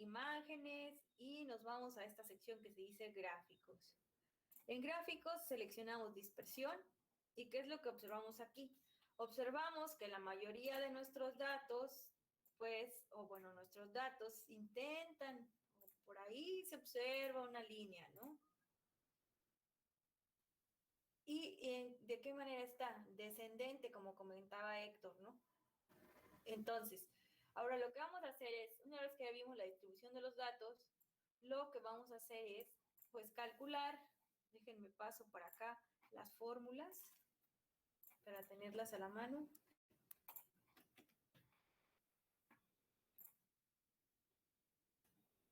imágenes y nos vamos a esta sección que se dice gráficos. En gráficos seleccionamos dispersión y ¿qué es lo que observamos aquí? Observamos que la mayoría de nuestros datos, nuestros datos intentan, por ahí se observa una línea, ¿no? ¿Y de qué manera está? Descendente, como comentaba Héctor, ¿no? Entonces, ahora lo que vamos a hacer es, una vez que ya vimos la distribución de los datos, lo que vamos a hacer es, pues, calcular, déjenme paso para acá, las fórmulas, para tenerlas a la mano.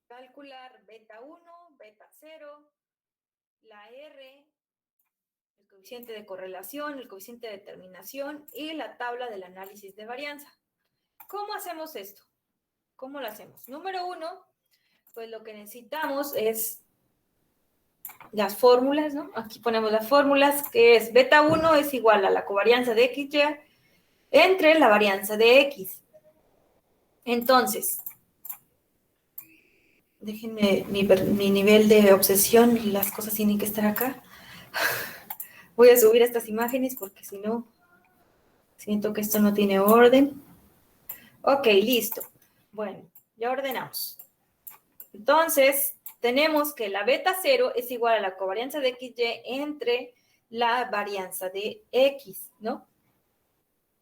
Calcular beta 1, beta 0, la R, el coeficiente de correlación, el coeficiente de determinación y la tabla del análisis de varianza. ¿Cómo hacemos esto? ¿Cómo lo hacemos? Número 1, pues lo que necesitamos es las fórmulas, ¿no? Aquí ponemos las fórmulas, que es beta 1 es igual a la covarianza de XY entre la varianza de X. Entonces, déjenme mi nivel de obsesión, las cosas tienen que estar acá. Voy a subir estas imágenes porque si no, siento que esto no tiene orden. Ok, listo. Bueno, ya ordenamos. Entonces, tenemos que la beta 0 es igual a la covarianza de XY entre la varianza de X, ¿no?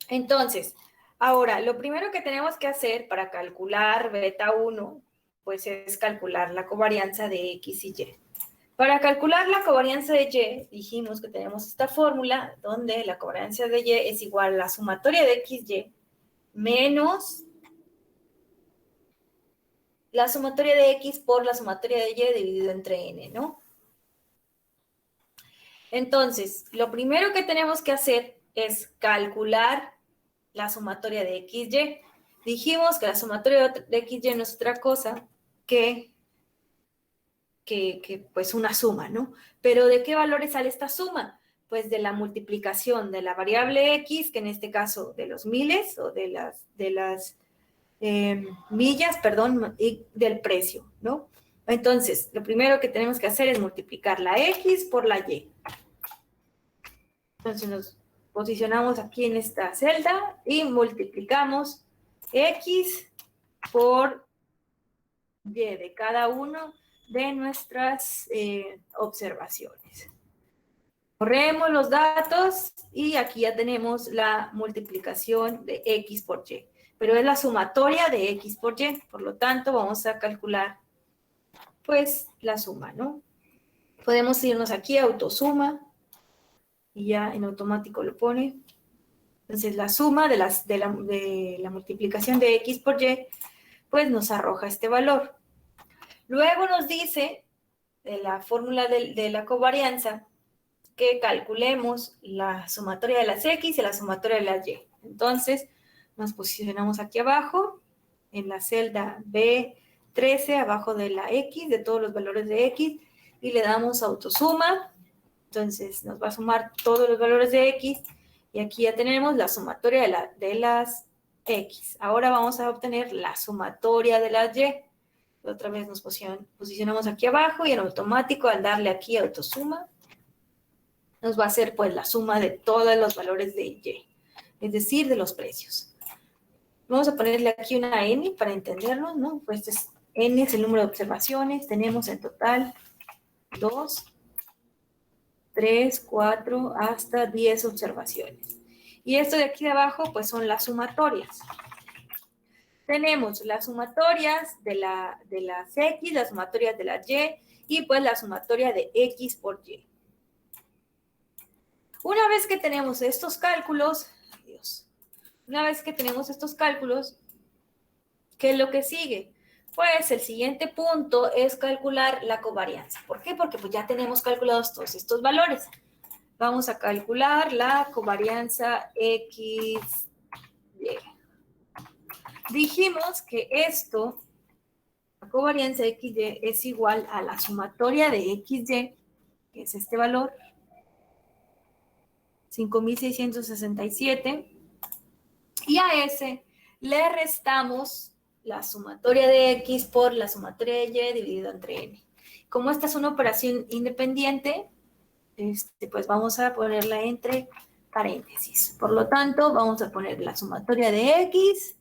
Entonces, ahora, lo primero que tenemos que hacer para calcular beta 1, pues es calcular la covarianza de X y Y. Para calcular la covarianza de Y, dijimos que tenemos esta fórmula donde la covarianza de Y es igual a la sumatoria de XY menos la sumatoria de X por la sumatoria de Y dividido entre N, ¿no? Entonces, lo primero que tenemos que hacer es calcular la sumatoria de XY. Dijimos que la sumatoria de XY no es otra cosa que pues una suma, ¿no? Pero ¿de qué valores sale esta suma? Pues de la multiplicación de la variable X, que en este caso de los miles o de las millas, perdón, y del precio, ¿no? Entonces, lo primero que tenemos que hacer es multiplicar la X por la Y. Entonces nos posicionamos aquí en esta celda y multiplicamos X por Y de cada uno de nuestras observaciones. Corremos los datos y aquí ya tenemos la multiplicación de X por Y. Pero es la sumatoria de X por Y. Por lo tanto, vamos a calcular, pues, la suma, ¿no? Podemos irnos aquí a autosuma y ya en automático lo pone. Entonces, la suma de la multiplicación de X por Y, pues, nos arroja este valor. Luego nos dice, de la fórmula de la covarianza, que calculemos la sumatoria de las X y la sumatoria de las Y. Entonces, nos posicionamos aquí abajo, en la celda B13, abajo de la X, de todos los valores de X, y le damos autosuma. Entonces, nos va a sumar todos los valores de X, y aquí ya tenemos la sumatoria de las X. Ahora vamos a obtener la sumatoria de las Y. Otra vez nos posicionamos aquí abajo, y en automático, al darle aquí autosuma, nos va a hacer pues la suma de todos los valores de Y, es decir, de los precios. Vamos a ponerle aquí una N para entenderlo, ¿no? Pues N es el número de observaciones, tenemos en total 2, 3, 4, hasta 10 observaciones. Y esto de aquí de abajo pues son las sumatorias. Tenemos las sumatorias de las X, las sumatorias de las Y, y pues la sumatoria de X por Y. Una vez que tenemos estos cálculos, ¿qué es lo que sigue? Pues el siguiente punto es calcular la covarianza. ¿Por qué? Porque pues ya tenemos calculados todos estos valores. Vamos a calcular la covarianza XY. Dijimos que la covarianza XY es igual a la sumatoria de XY, que es este valor, 5.667, y a ese le restamos la sumatoria de X por la sumatoria de Y dividido entre N. Como esta es una operación independiente, pues vamos a ponerla entre paréntesis. Por lo tanto, vamos a poner la sumatoria de X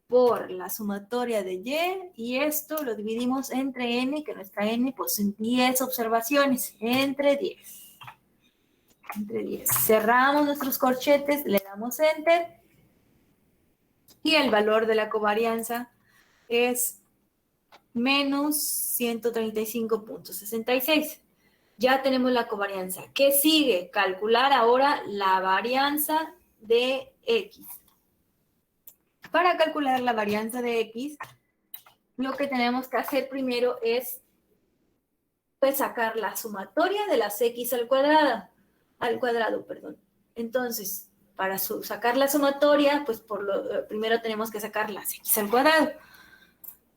por la sumatoria de Y, y esto lo dividimos entre N, que nuestra N pues son 10 observaciones, entre 10. Entre 10. Cerramos nuestros corchetes, le damos Enter, y el valor de la covarianza es menos 135.66. Ya tenemos la covarianza. ¿Qué sigue? Calcular ahora la varianza de X. Para calcular la varianza de X, lo que tenemos que hacer primero es pues, sacar la sumatoria de las X al cuadrado. Entonces, para sacar la sumatoria, pues primero tenemos que sacar las X al cuadrado.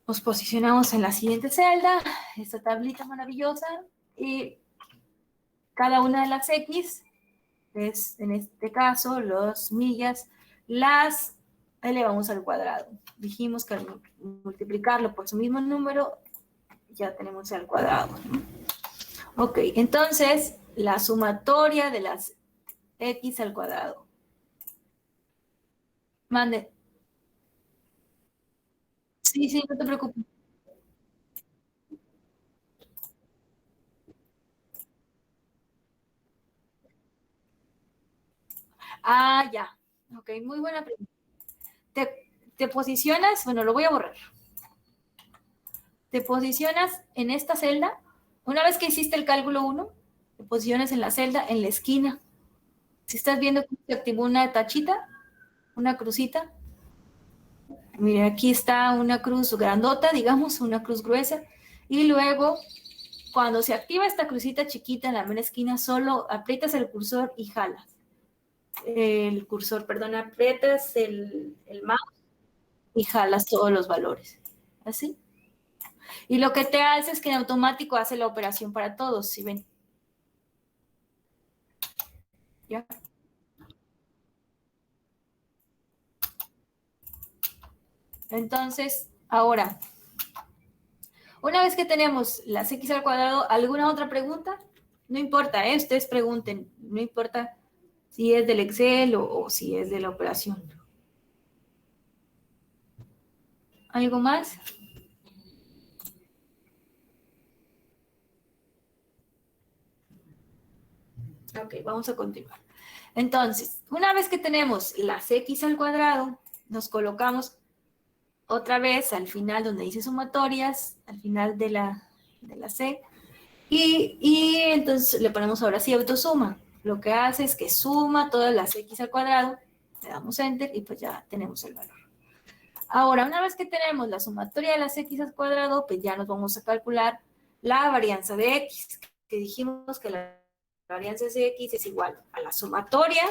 Nos posicionamos en la siguiente celda, esta tablita maravillosa, y cada una de las X, es en este caso, las millas, las elevamos al cuadrado. Dijimos que al multiplicarlo por su mismo número, ya tenemos al cuadrado. Ok, entonces, la sumatoria de las X al cuadrado. Mande. Sí, no te preocupes. Ah, ya. Ok, muy buena pregunta. Te posicionas, bueno, lo voy a borrar. Te posicionas en esta celda. Una vez que hiciste el cálculo 1, te posicionas en la celda, en la esquina. Si estás viendo que se activó una tachita, una crucita. Mira, aquí está una cruz grandota, digamos, una cruz gruesa. Y luego, cuando se activa esta crucita chiquita en la mera esquina, solo aprietas el cursor y jalas. Aprietas el mouse y jalas todos los valores. ¿Así? Y lo que te hace es que en automático hace la operación para todos, ¿sí ven? ¿Ya? Entonces, ahora, una vez que tenemos las X al cuadrado, ¿alguna otra pregunta? No importa, ustedes pregunten, no importa si es del Excel o si es de la operación. ¿Algo más? Ok, vamos a continuar. Entonces, una vez que tenemos las X al cuadrado, nos colocamos otra vez al final donde dice sumatorias, al final de la C, y entonces le ponemos ahora sí autosuma. Lo que hace es que suma todas las X al cuadrado, le damos Enter y pues ya tenemos el valor. Ahora, una vez que tenemos la sumatoria de las X al cuadrado, pues ya nos vamos a calcular la varianza de X, que dijimos que la varianza de X es igual a la sumatoria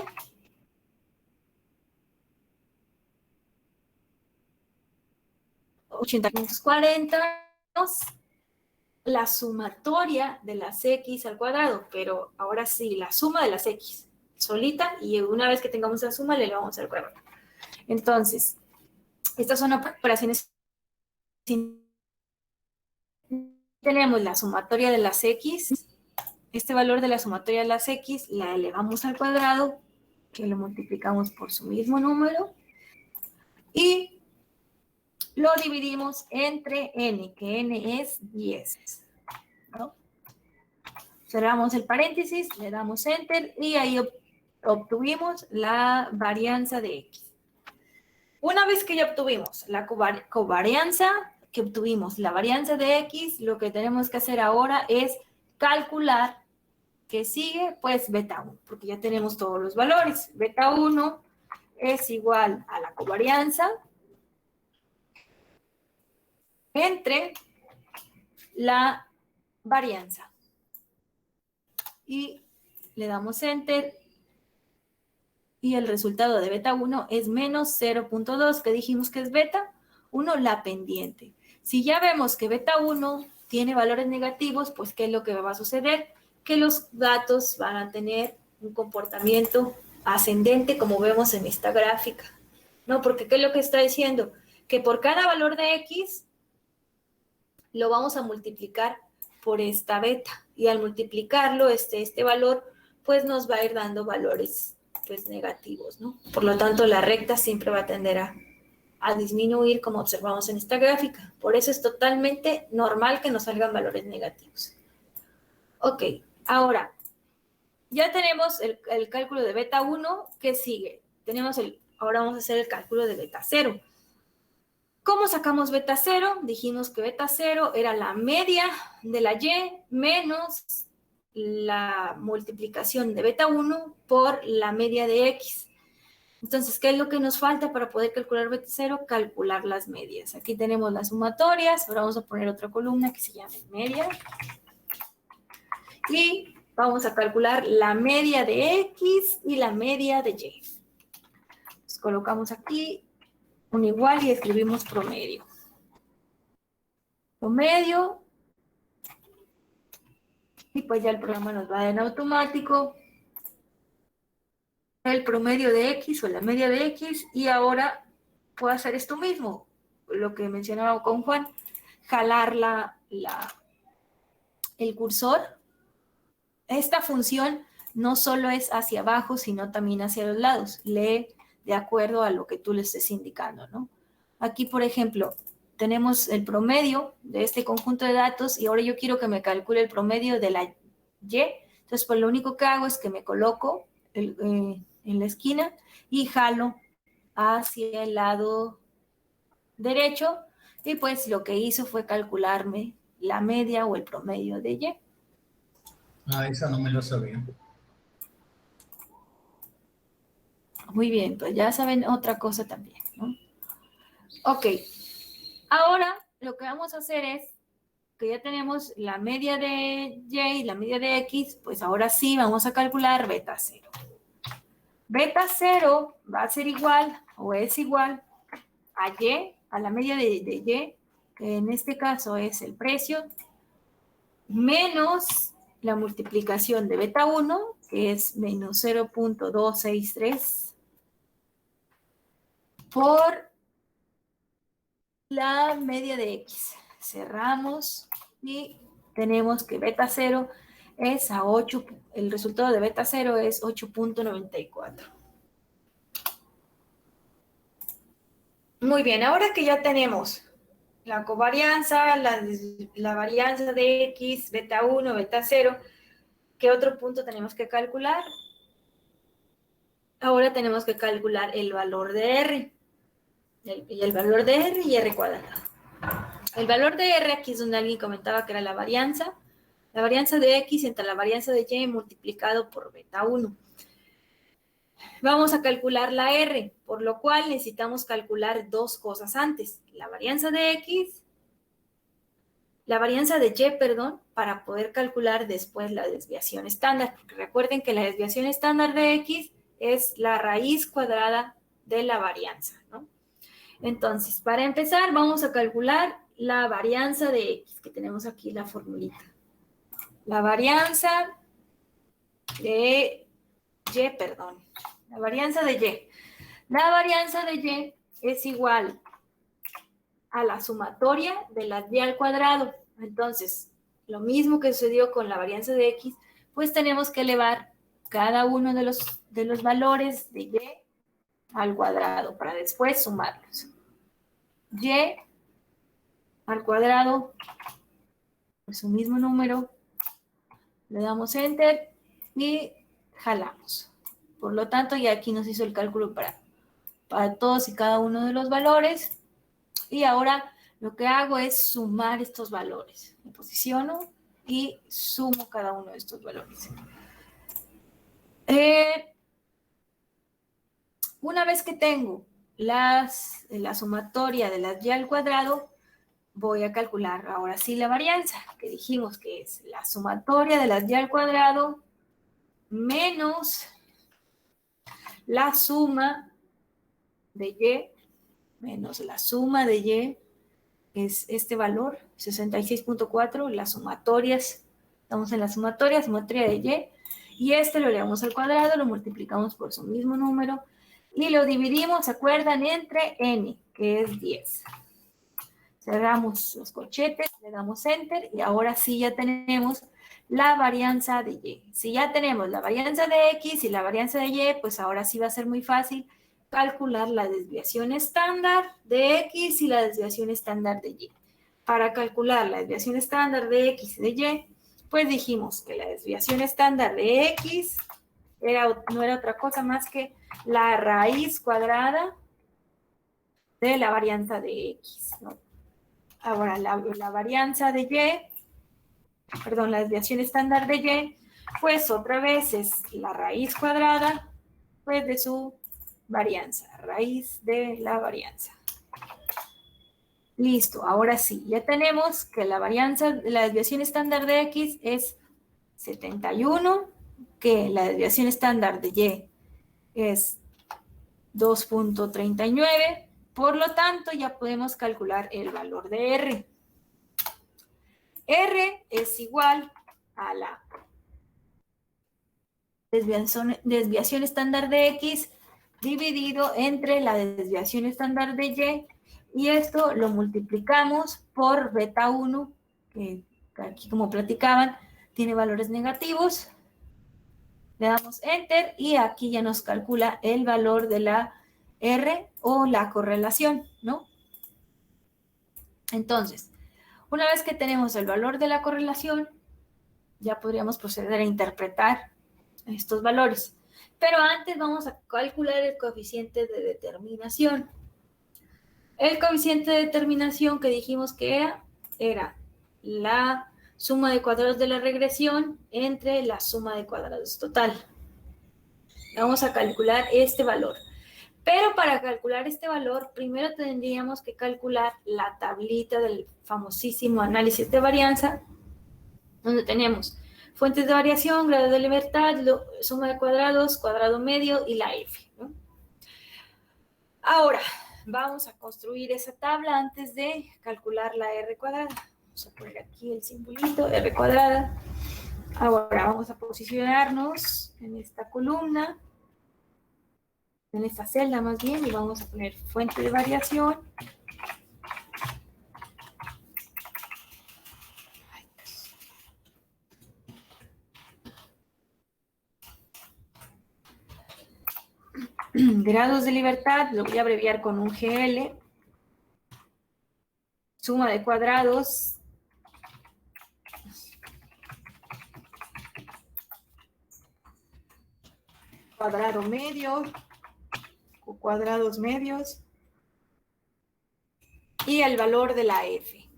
$80.40 la sumatoria de las X al cuadrado, pero ahora sí, la suma de las X solita, y una vez que tengamos la suma, le vamos al cuadrado. Entonces, estas son operaciones. Tenemos la sumatoria de las X, este valor de la sumatoria de las X la elevamos al cuadrado, que lo multiplicamos por su mismo número, y lo dividimos entre n, que n es 10. ¿No? Cerramos el paréntesis, le damos Enter, y ahí obtuvimos la varianza de X. Una vez que ya obtuvimos la covarianza, que obtuvimos la varianza de X, lo que tenemos que hacer ahora es calcular ¿qué sigue? Pues beta 1, porque ya tenemos todos los valores. Beta 1 es igual a la covarianza entre la varianza. Y le damos Enter, y el resultado de beta 1 es menos 0.2, que dijimos que es beta 1, la pendiente. Si ya vemos que beta 1 tiene valores negativos, pues ¿qué es lo que va a suceder? Que los datos van a tener un comportamiento ascendente, como vemos en esta gráfica. ¿No? Porque ¿qué es lo que está diciendo? que por cada valor de X lo vamos a multiplicar por esta beta. Y al multiplicarlo, este valor, pues nos va a ir dando valores pues negativos, ¿no? Por lo tanto, la recta siempre va a tender a disminuir, como observamos en esta gráfica. Por eso es totalmente normal que nos salgan valores negativos. Ok, ahora, ya tenemos el cálculo de beta 1, ¿qué sigue? Ahora vamos a hacer el cálculo de beta 0. ¿Cómo sacamos beta 0? Dijimos que beta 0 era la media de la Y menos la multiplicación de beta 1 por la media de X. Entonces, ¿qué es lo que nos falta para poder calcular beta 0? Calcular las medias. Aquí tenemos las sumatorias. Ahora vamos a poner otra columna que se llame media. Y vamos a calcular la media de X y la media de Y. Entonces, colocamos aquí un igual y escribimos promedio. Promedio. Y pues ya el programa nos va a dar en automático el promedio de X o la media de X. Y ahora puedo hacer esto mismo, lo que mencionaba con Juan, jalar el cursor. Esta función no solo es hacia abajo, sino también hacia los lados. Lee de acuerdo a lo que tú le estés indicando, ¿no? Aquí, por ejemplo, tenemos el promedio de este conjunto de datos y ahora yo quiero que me calcule el promedio de la Y. Entonces, pues lo único que hago es que me coloco en la esquina y jalo hacia el lado derecho y pues lo que hizo fue calcularme la media o el promedio de Y. Ah, esa no me lo sabía. Muy bien, pues ya saben otra cosa también, ¿no? Ok, ahora lo que vamos a hacer es que ya tenemos la media de Y y la media de X, pues ahora sí vamos a calcular beta 0. Beta 0 va a ser igual o es igual a Y, a la media de Y, que en este caso es el precio, menos la multiplicación de beta 1, que es menos 0.263, por la media de X. Cerramos y tenemos que beta 0 es a 8, el resultado de beta 0 es 8.94. Muy bien, ahora que ya tenemos la covarianza, la varianza de X, beta 1, beta 0, ¿qué otro punto tenemos que calcular? Ahora tenemos que calcular el valor de R. Y el valor de R y R cuadrado. El valor de R, aquí es donde alguien comentaba que era la varianza de X entre la varianza de Y multiplicado por beta 1. Vamos a calcular la R, por lo cual necesitamos calcular dos cosas antes. La varianza de X, la varianza de Y, perdón, para poder calcular después la desviación estándar. Porque recuerden que la desviación estándar de X es la raíz cuadrada de la varianza, ¿no? Entonces, para empezar, vamos a calcular la varianza de X, que tenemos aquí la formulita. La varianza de Y, perdón. La varianza de Y. La varianza de Y es igual a la sumatoria de las Y al cuadrado. Entonces, lo mismo que sucedió con la varianza de X, pues tenemos que elevar cada uno de los valores de Y al cuadrado para después sumarlos. Y al cuadrado, por su mismo número, le damos Enter y jalamos. Por lo tanto, ya aquí nos hizo el cálculo para todos y cada uno de los valores. Y ahora lo que hago es sumar estos valores. Me posiciono y sumo cada uno de estos valores. Una vez que tengo la sumatoria de las Y al cuadrado, voy a calcular ahora sí la varianza, que dijimos que es la sumatoria de las Y al cuadrado menos la suma de Y, menos la suma de Y, es este valor, 66.4, las sumatorias, estamos en la sumatoria de Y este lo elevamos al cuadrado, lo multiplicamos por su mismo número y lo dividimos, ¿se acuerdan? Entre N, que es 10. Cerramos los corchetes, le damos Enter y ahora sí ya tenemos la varianza de Y. Si ya tenemos la varianza de X y la varianza de Y, pues ahora sí va a ser muy fácil calcular la desviación estándar de X y la desviación estándar de Y. Para calcular la desviación estándar de X y de Y, pues dijimos que la desviación estándar de X no era otra cosa más que la raíz cuadrada de la varianza de X, ¿no? Ahora, la varianza de Y, perdón, la desviación estándar de Y, pues otra vez es la raíz cuadrada, pues de su varianza, raíz de la varianza. Listo, ahora sí, ya tenemos que la desviación estándar de X es 71, que la desviación estándar de Y es 2.39, por lo tanto ya podemos calcular el valor de R. R es igual a la desviación estándar de X dividido entre la desviación estándar de Y esto lo multiplicamos por beta 1, que aquí como platicaban tiene valores negativos. Le damos Enter y aquí ya nos calcula el valor de la R o la correlación, ¿no? Entonces, una vez que tenemos el valor de la correlación, ya podríamos proceder a interpretar estos valores. Pero antes vamos a calcular el coeficiente de determinación. El coeficiente de determinación que dijimos que era la suma de cuadrados de la regresión entre la suma de cuadrados total. Vamos a calcular este valor. Pero para calcular este valor, primero tendríamos que calcular la tablita del famosísimo análisis de varianza, donde tenemos fuentes de variación, grado de libertad, suma de cuadrados, cuadrado medio y la F, ¿no? Ahora, vamos a construir esa tabla antes de calcular la R cuadrada. Vamos a poner aquí el simbolito, R cuadrada. Ahora vamos a posicionarnos en esta columna, en esta celda más bien, y vamos a poner fuente de variación. Grados de libertad, lo voy a abreviar con un GL. Suma de cuadrados. Cuadrado medio. O cuadrados medios. Y el valor de la F.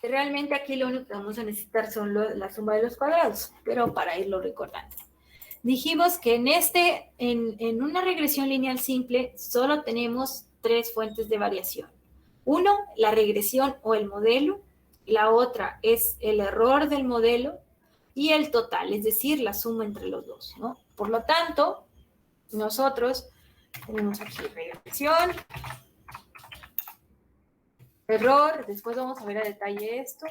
Realmente aquí lo único que vamos a necesitar son la suma de los cuadrados, pero para irlo recordando. Dijimos que en una regresión lineal simple solo tenemos 3 fuentes de variación. Uno, la regresión o el modelo. La otra es el error del modelo. Y el total, es decir, la suma entre los dos, ¿no? Por lo tanto, nosotros tenemos aquí regresión, error, después vamos a ver a detalle esto,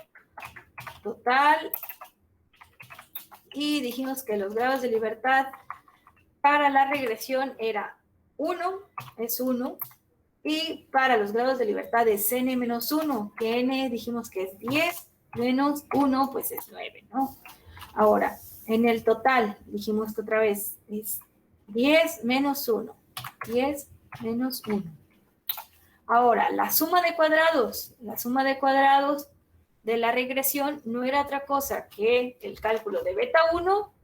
total, y dijimos que los grados de libertad para la regresión era 1, es 1, y para los grados de libertad es n menos 1, que n dijimos que es 10, menos 1, pues es 9, ¿no? Ahora, en el total, dijimos que otra vez es 10 menos 1, 10 menos 1. Ahora, la suma de cuadrados de la regresión no era otra cosa que el cálculo de beta 1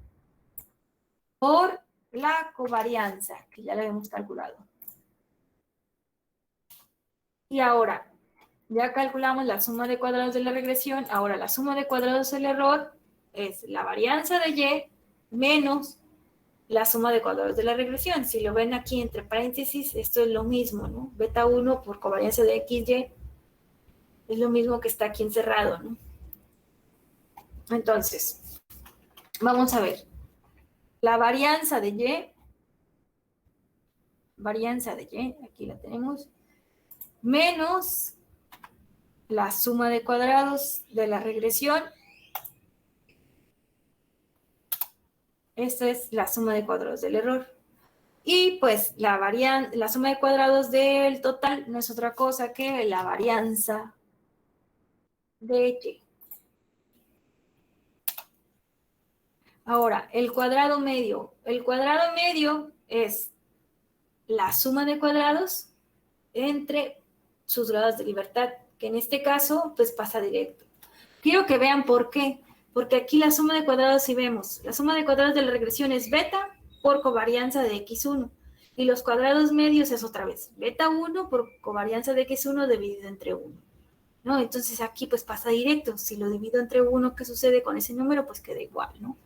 por la covarianza, que ya la habíamos calculado. Y ahora, ya calculamos la suma de cuadrados de la regresión, ahora la suma de cuadrados del error es la varianza de Y menos la suma de cuadrados de la regresión. Si lo ven aquí entre paréntesis, esto es lo mismo, ¿no? Beta 1 por covarianza de XY es lo mismo que está aquí encerrado, ¿no? Entonces, vamos a ver. La varianza de Y, aquí la tenemos, menos la suma de cuadrados de la regresión. Esta es la suma de cuadrados del error. Y pues la suma de cuadrados del total no es otra cosa que la varianza de y. Ahora, el cuadrado medio. El cuadrado medio es la suma de cuadrados entre sus grados de libertad, que en este caso, pues pasa directo. Quiero que vean por qué. Porque aquí la suma de cuadrados, si vemos, la suma de cuadrados de la regresión es beta por covarianza de x1. Y los cuadrados medios es otra vez beta 1 por covarianza de x1 dividido entre 1. ¿No? Entonces aquí pues pasa directo. Si lo divido entre 1, ¿qué sucede con ese número? Pues queda igual, ¿no?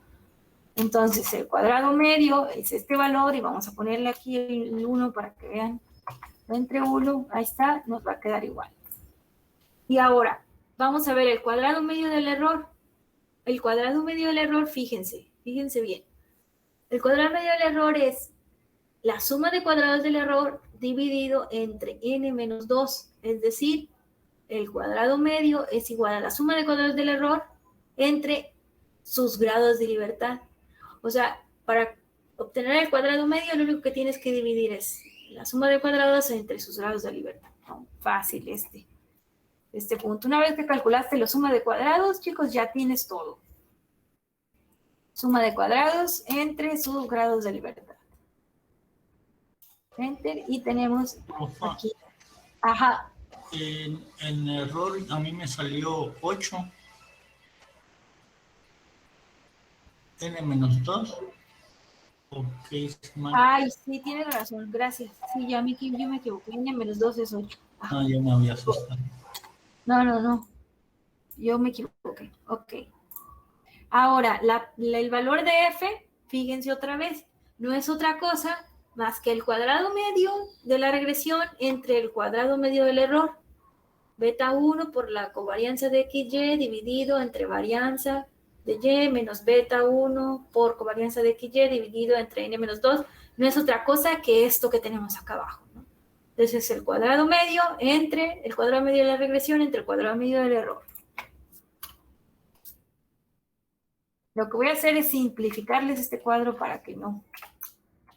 Entonces el cuadrado medio es este valor y vamos a ponerle aquí el 1 para que vean. Entre 1, ahí está, nos va a quedar igual. Y ahora, vamos a ver el cuadrado medio del error. El cuadrado medio del error, fíjense bien. El cuadrado medio del error es la suma de cuadrados del error dividido entre n menos 2. Es decir, el cuadrado medio es igual a la suma de cuadrados del error entre sus grados de libertad. O sea, para obtener el cuadrado medio, lo único que tienes que dividir es la suma de cuadrados entre sus grados de libertad. ¿No? Fácil este punto. Una vez que calculaste la suma de cuadrados, chicos, ya tienes todo. Suma de cuadrados entre sus grados de libertad. Enter y tenemos aquí. Ajá. En error a mí me salió 8. N menos 2. Okay, ay, sí, tienes razón, gracias. Sí, yo me equivoqué. N menos 2 es 8. Ajá. Ah, yo me había asustado. No. Yo me equivoqué. Ok. Ahora, el valor de f, fíjense otra vez, no es otra cosa más que el cuadrado medio de la regresión entre el cuadrado medio del error. Beta 1 por la covarianza de xy dividido entre varianza de y menos beta 1 por covarianza de xy dividido entre n menos 2. No es otra cosa que esto que tenemos acá abajo, ¿no? Entonces, el cuadrado medio entre el cuadrado medio de la regresión entre el cuadrado medio del error. Lo que voy a hacer es simplificarles este cuadro para que no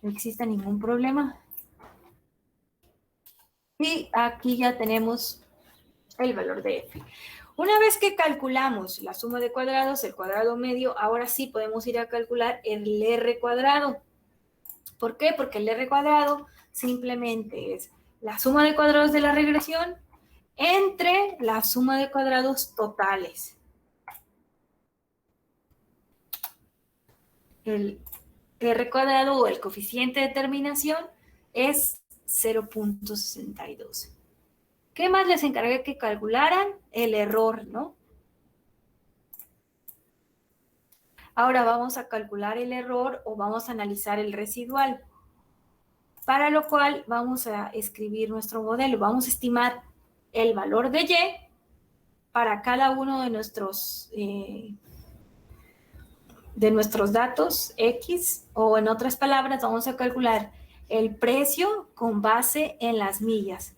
exista ningún problema. Y aquí ya tenemos el valor de f. Una vez que calculamos la suma de cuadrados, el cuadrado medio, ahora sí podemos ir a calcular el r cuadrado. ¿Por qué? Porque el r cuadrado simplemente es la suma de cuadrados de la regresión entre la suma de cuadrados totales. El r cuadrado o el coeficiente de terminación es 0.62. ¿Qué más les encargué que calcularan? El error, ¿no? Ahora vamos a calcular el error o vamos a analizar el residual. Para lo cual vamos a escribir nuestro modelo. Vamos a estimar el valor de y para cada uno de nuestros datos X, o en otras palabras, vamos a calcular el precio con base en las millas.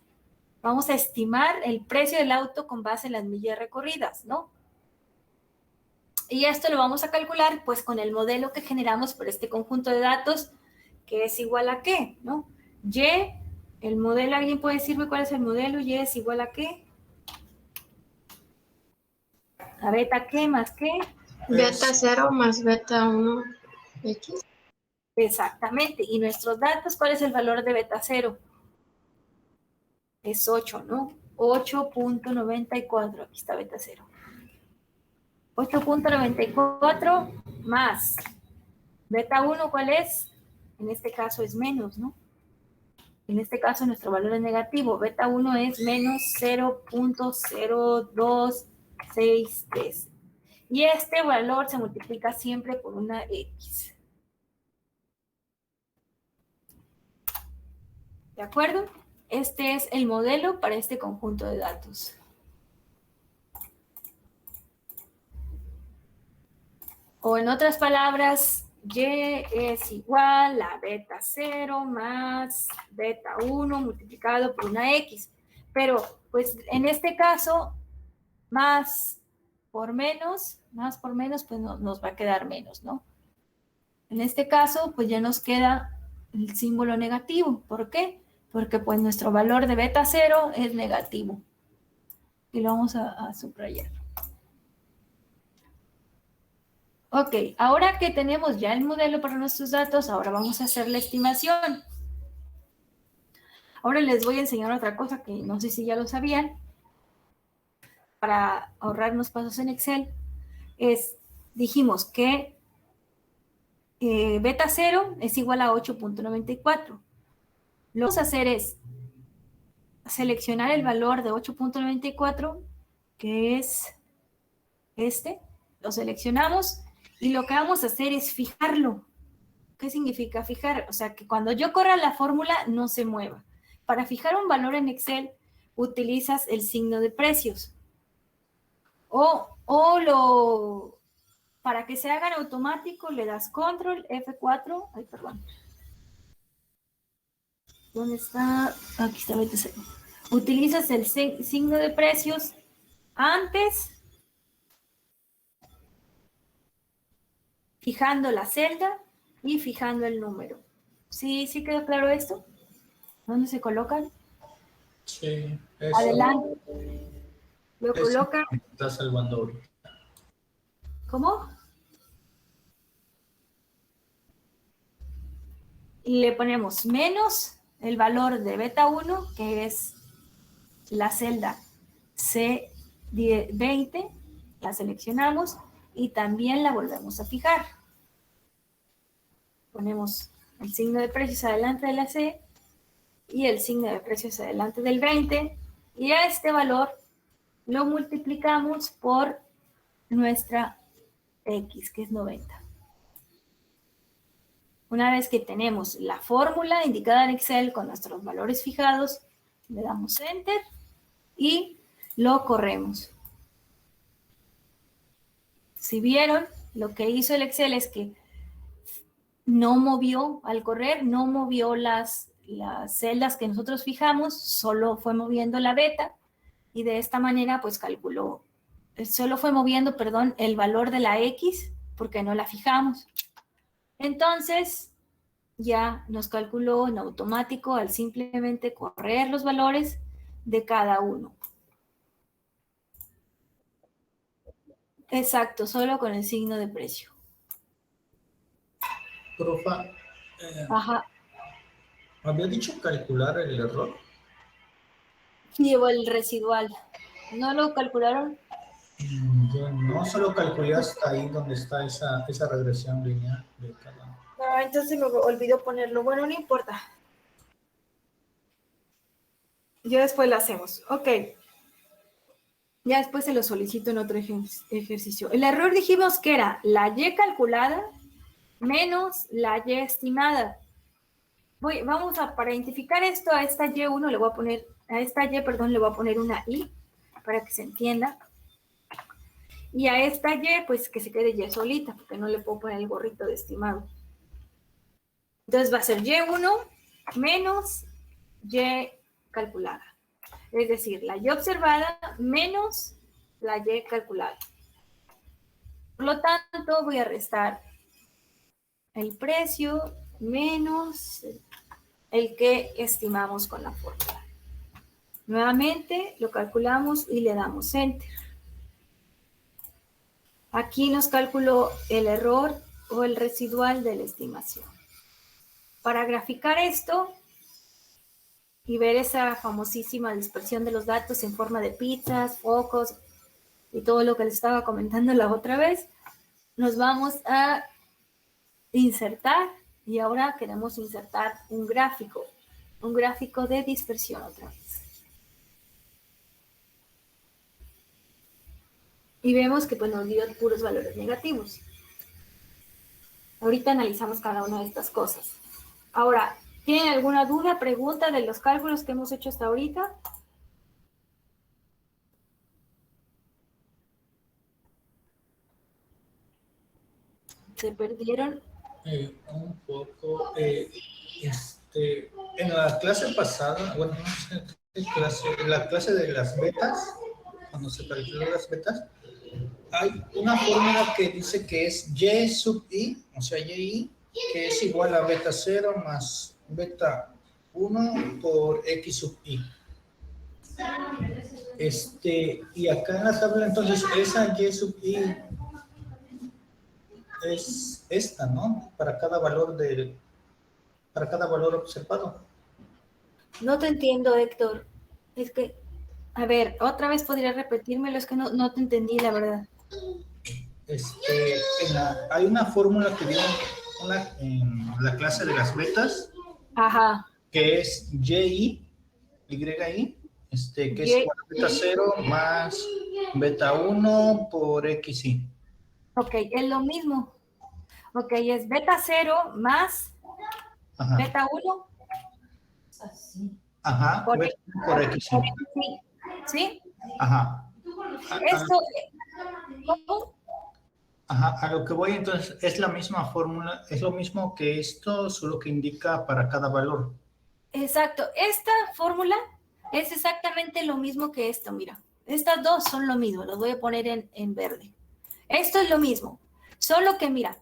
Vamos a estimar el precio del auto con base en las millas recorridas, ¿no? Y esto lo vamos a calcular pues con el modelo que generamos por este conjunto de datos, que es igual a ¿qué? ¿No? Y, el modelo, ¿alguien puede decirme cuál es el modelo? Y es igual a ¿qué? ¿A beta qué más qué? Beta 0 más beta 1 X. Exactamente. Y nuestros datos, ¿cuál es el valor de beta 0? Es 8, ¿no? 8.94. Aquí está beta 0. 8.94 más beta 1, ¿cuál es? En este caso es menos, ¿no? En este caso nuestro valor es negativo. Beta 1 es menos 0.0263. Y este valor se multiplica siempre por una X. ¿De acuerdo? Este es el modelo para este conjunto de datos. O en otras palabras, y es igual a beta 0 más beta 1 multiplicado por una X. Pero, pues, en este caso, más por menos, pues nos va a quedar menos, ¿no? En este caso, pues ya nos queda el símbolo negativo. ¿Por qué? Porque pues nuestro valor de beta 0 es negativo. Y lo vamos a subrayar. Ok, ahora que tenemos ya el modelo para nuestros datos, ahora vamos a hacer la estimación. Ahora les voy a enseñar otra cosa que no sé si ya lo sabían. Para ahorrarnos pasos en Excel, dijimos que beta 0 es igual a 8.94. Lo que vamos a hacer es seleccionar el valor de 8.94, que es este. Lo seleccionamos y lo que vamos a hacer es fijarlo. ¿Qué significa fijar? O sea, que cuando yo corra la fórmula no se mueva. Para fijar un valor en Excel, utilizas el signo de precios. Para que se hagan automático, le das control F4. Ay, perdón. ¿Dónde está? Aquí está beta 0. Utilizas el signo de precios antes, fijando la celda y fijando el número. ¿Sí quedó claro esto? ¿Dónde se colocan? Sí, eso. Adelante. Lo colocan. Está salvando ahorita. ¿Cómo? Y le ponemos menos el valor de beta 1, que es la celda C20, la seleccionamos y también la volvemos a fijar. Ponemos el signo de precios adelante de la C y el signo de precios adelante del 20, y a este valor lo multiplicamos por nuestra X, que es 90. Una vez que tenemos la fórmula indicada en Excel con nuestros valores fijados, le damos Enter y lo corremos. Si vieron, lo que hizo el Excel es que no movió, al correr, no movió las celdas que nosotros fijamos, solo fue moviendo la beta, y de esta manera pues calculó, solo fue moviendo, perdón, el valor de la X, porque no la fijamos. Entonces, ya nos calculó en automático al simplemente correr los valores de cada uno. Exacto, solo con el signo de precio. Profa, Ajá. ¿había dicho calcular el error? Llevo el residual. ¿No lo calcularon? Yo no, solo calculé hasta ahí donde está esa regresión lineal de cada. No, entonces me olvidó ponerlo. Bueno, no importa. Ya después lo hacemos. Ok. Ya después se lo solicito en otro ejercicio. El error dijimos que era la Y calculada menos la Y estimada. Para identificar esto, a esta Y1 le voy a poner, a esta Y, perdón, le voy a poner una I para que se entienda. Y a esta Y, pues que se quede Y solita, porque no le puedo poner el gorrito de estimado. Entonces va a ser Y1 menos Y calculada. Es decir, la Y observada menos la Y calculada. Por lo tanto, voy a restar el precio menos el que estimamos con la fórmula. Nuevamente lo calculamos y le damos Enter. Aquí nos calculó el error o el residual de la estimación. Para graficar esto y ver esa famosísima dispersión de los datos en forma de pizzas, focos y todo lo que les estaba comentando la otra vez, nos vamos a insertar, y ahora queremos insertar un gráfico de dispersión otra vez. Y vemos que pues nos dio puros valores negativos. Ahorita analizamos cada una de estas cosas. Ahora, ¿tienen alguna duda, pregunta de los cálculos que hemos hecho hasta ahorita? ¿Se perdieron? Un poco. En la clase pasada, bueno, no sé qué clase, en la clase de las betas, cuando se calculan las betas, hay una fórmula que dice que es Y sub I, o sea, Y que es igual a beta 0 más beta 1 por x sub i. Y acá en la tabla, entonces, esa y sub i es esta, ¿no? Para cada valor observado. No te entiendo, Héctor. Es que, a ver, otra vez podrías repetírmelo, es que no te entendí, la verdad. Hay una fórmula que viene en la clase de las betas, Ajá. que es YI, que es igual a beta 0 más beta 1 por XI. Ok, es lo mismo. Ok, es beta 0 más Ajá. beta 1 Ajá, por, beta 1 por XI. ¿Sí? Ajá. Esto, ¿cómo? Ajá, a lo que voy entonces es la misma fórmula, es lo mismo que esto, solo que indica para cada valor. Exacto, esta fórmula es exactamente lo mismo que esto, mira. Estas dos son lo mismo, los voy a poner en verde. Esto es lo mismo, solo que mira,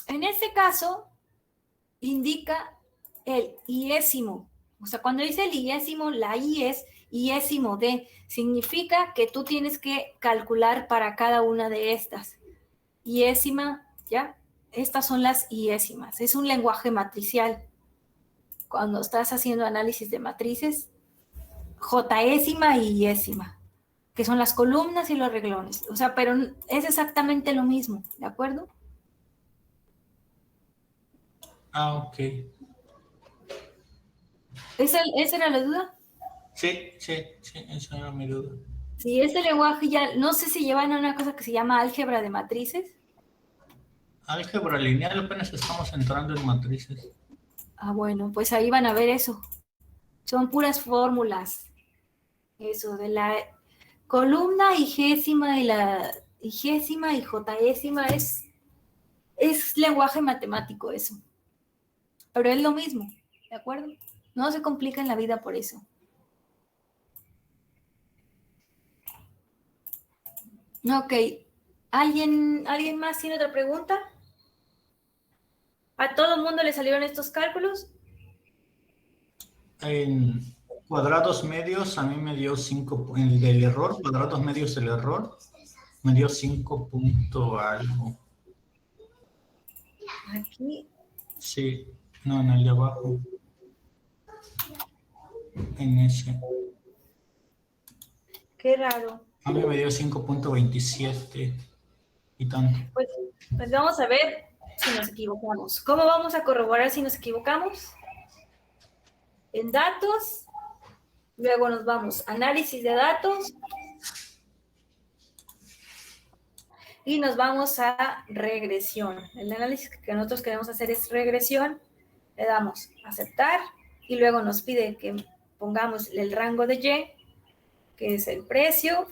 en este caso indica el iésimo. O sea, cuando dice el iésimo, la I es iésimo de, significa que tú tienes que calcular para cada una de estas. Iésima, ¿ya? Estas son las iésimas. Es un lenguaje matricial. Cuando estás haciendo análisis de matrices, jésima y iésima, que son las columnas y los reglones. O sea, pero es exactamente lo mismo, ¿de acuerdo? Ok. ¿Esa era la duda? Sí, esa era mi duda. Sí, ese lenguaje ya, no sé si llevan a una cosa que se llama álgebra de matrices. Álgebra lineal, apenas estamos entrando en matrices. Ah, bueno, pues ahí van a ver eso. Son puras fórmulas. Eso, de la columna higésima y la higésima y jésima es lenguaje matemático eso. Pero es lo mismo, ¿de acuerdo? No se complica en la vida por eso. Ok. ¿Alguien más tiene otra pregunta? ¿A todo el mundo le salieron estos cálculos? En cuadrados medios, a mí me dio 5, el del error, cuadrados medios del error, me dio 5 punto algo. Aquí. Sí, no, en el de abajo. En ese. Qué raro. A mí me dio 5.27 y tanto. Pues vamos a ver si nos equivocamos. ¿Cómo vamos a corroborar si nos equivocamos? En datos, luego nos vamos a análisis de datos y nos vamos a regresión. El análisis que nosotros queremos hacer es regresión. Le damos a aceptar y luego nos pide que pongamos el rango de Y, que es el precio,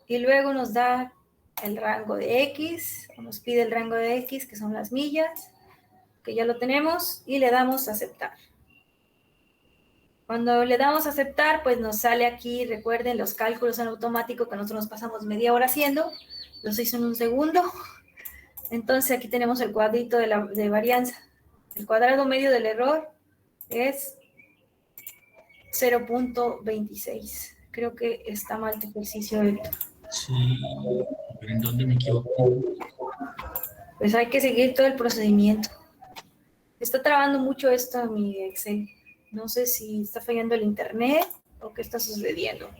y luego nos da el rango de X, nos pide el rango de X, que son las millas, que ya lo tenemos, y le damos a aceptar. Cuando le damos a aceptar, pues nos sale aquí, recuerden, los cálculos en automático que nosotros nos pasamos media hora haciendo, los hizo en un segundo. Entonces aquí tenemos el cuadrito de varianza. El cuadrado medio del error es 0.26. Creo que está mal tu ejercicio, Héctor. Sí, pero ¿en dónde me equivoqué? Pues hay que seguir todo el procedimiento. Está trabando mucho esto en mi Excel. No sé si está fallando el internet o qué está sucediendo.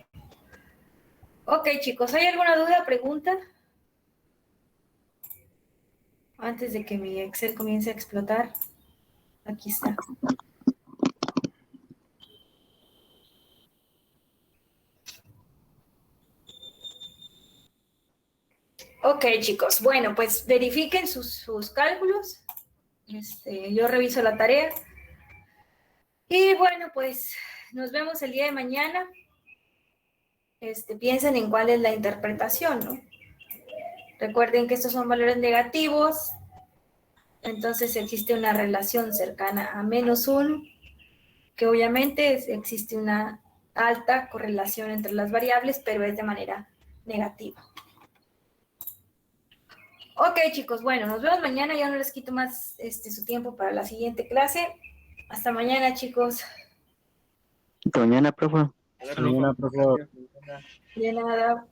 Ok, chicos, ¿hay alguna duda, pregunta? Antes de que mi Excel comience a explotar. Aquí está. Ok, chicos. Bueno, pues verifiquen sus cálculos. Yo reviso la tarea. Y bueno, pues nos vemos el día de mañana. Piensen en cuál es la interpretación, ¿no? Recuerden que estos son valores negativos. Entonces existe una relación cercana a -1, que obviamente existe una alta correlación entre las variables, pero es de manera negativa. Ok, chicos, bueno, nos vemos mañana. Ya no les quito más su tiempo para la siguiente clase. Hasta mañana, chicos. Hasta mañana, profe. Hasta luego. De nada.